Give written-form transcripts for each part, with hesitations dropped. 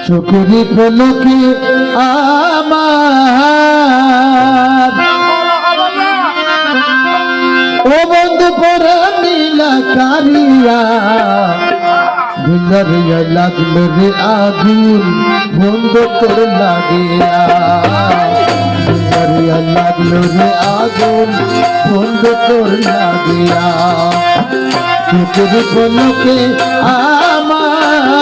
চোখেরই পলকে আমার ও বন্ধু পরা নীলা কারিয়া ভিতরে লাগলো রে আগুন বন্ধ তোর লাগিয়া ভিতরে লাগলো রে আগুন বন্ধ তোর লাগিয়া চোখেরই পলকে আমার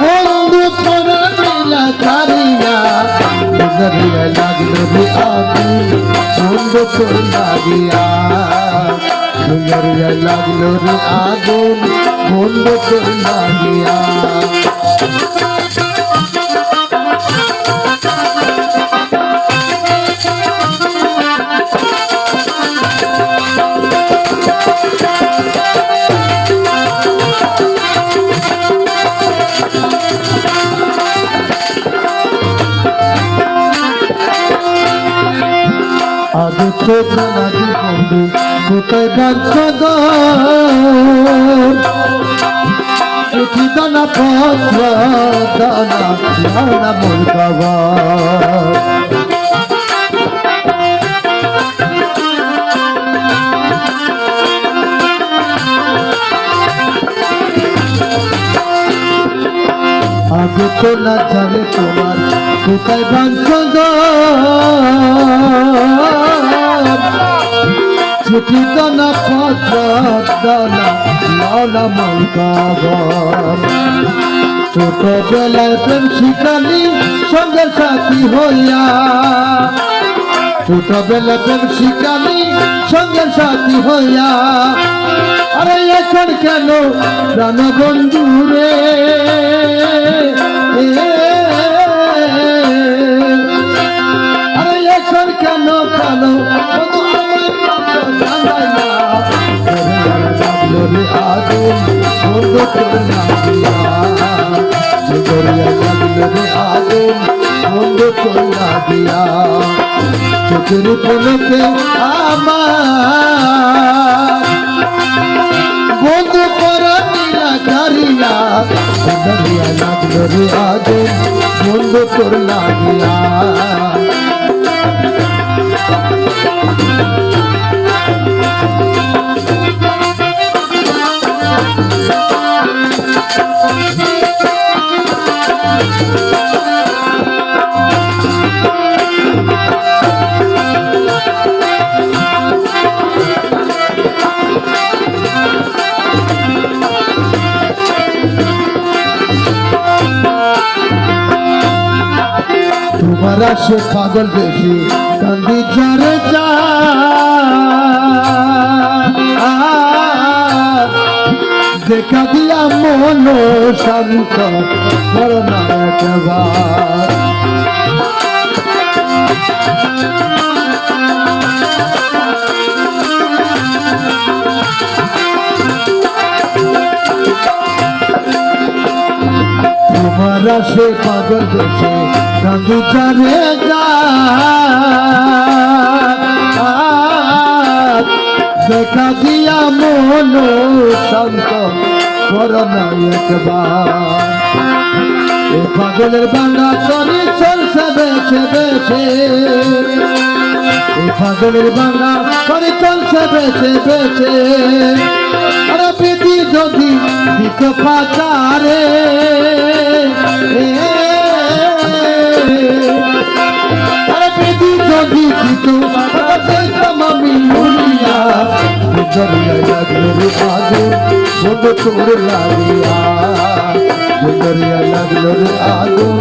বন্ধু পরা নীলা কারিয়া ভিতরে লাগলো রে আগুন বন্ধ তোর লাগিয়া ভিতরে লাগলো রে আগুন বন্ধ তোর লাগিয়া আগে তো কানাদি বন্ধু কোথায় গাছ চিঠি দানা পত্র দানা দানা মোর খবর আগে তো না জানে তোমার কোথায় বাঞ্ছ চিঠি দানা পত্র দানা লালা মোর খবর ছোটবেলায় প্রেম শিখালি সঙ্গের সাথী হইয়া ছোটবেলায় প্রেম শিখালি সঙ্গের সাথী হইয়া আরে এখন কেন প্রাণ বন্ধু রে আরে এখন কেন প্রাণ বন্ধু আগুন বন্ধ করে লাগিয়া আগুন বন্ধ করে লাগিয়া চোখের পলকে আমার বন্ধু করা নীলা কারিয়া লাগলো রে আগুন বন্ধ করে লাগিয়া তোমার সে পাগল বেশি কান্দি যারে যা দেখা দিয়া মন শান্ত করোনা একবার তোমার সে পাগল বেশি কান্দি জানে যা দেখা দিয়া মন শান্ত করোনা একবার এ পাগলের বাংলা চলে চলছে বেছে বেছে এ পাগলের বাংলা চলে চলছে বেছে বেছে আরে প্রীতি যদি দিত পাচারে আরে প্রীতি যদি দিত আমি মুড়িয়া দরিয়া লাগলো রে আগুন বন্ধ তোর লাগিয়া দরিয়া লাগলো রে আগুন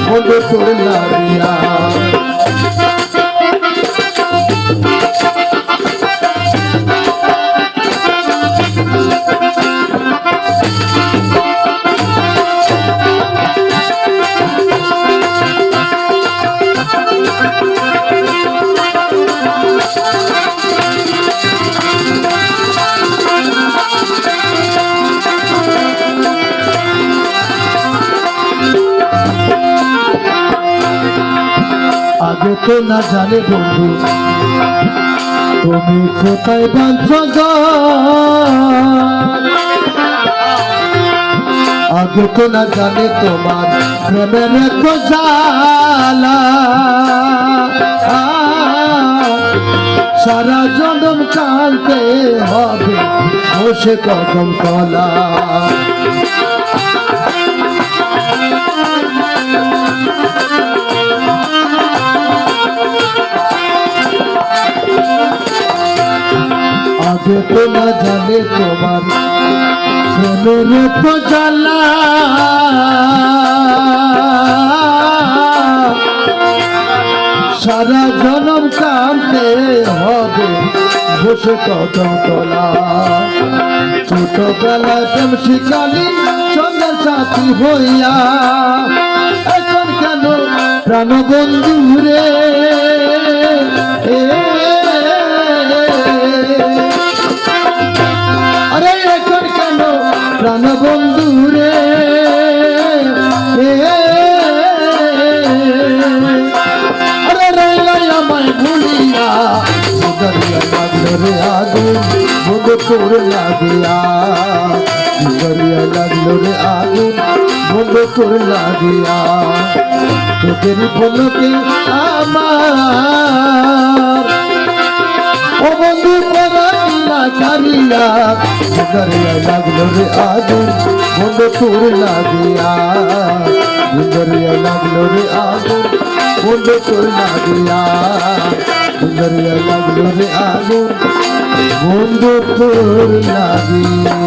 বন্ধ তোর লাগিয়া আগে তো না জানে বন্ধু তুমি কোথায় বাঁধছ আগে তো না জানে তোমার প্রেমের এত জ্বালা সারা জনম কালতে হবে বসে কদম তলা আগে তো না জানে তোমার প্রেমের তো জ্বালা সারা জনম কাঁদতে হবে বসে কদম তলা ছোটবেলায় প্রেম শিখালি সঙ্গের সাথী হইয়া এখন কেন প্রাণবন্ধু রে আরে এখন কেন প্রাণবন্ধু রে আরে রইলাই আমায় ভুলিয়া সুন্দরিয়া লাগলো রে আগুন বন্ধু তোর লাগিয়া সুন্দরিয়া লাগলো রে আগুন বন্ধু তোর লাগিয়া তোদের বলকে আমার ও বন্ধু পরাইলা কারিয়া সুন্দরিয়া লাগলো রে আগুন বন্ধু তোর লাগিয়া সুন্দরিয়া লাগলো রে আগুন বন্ধু তোর লাগিয়া সুন্দরিয়া লাগলো রে আগুন বন্ধু তোর লাগিয়া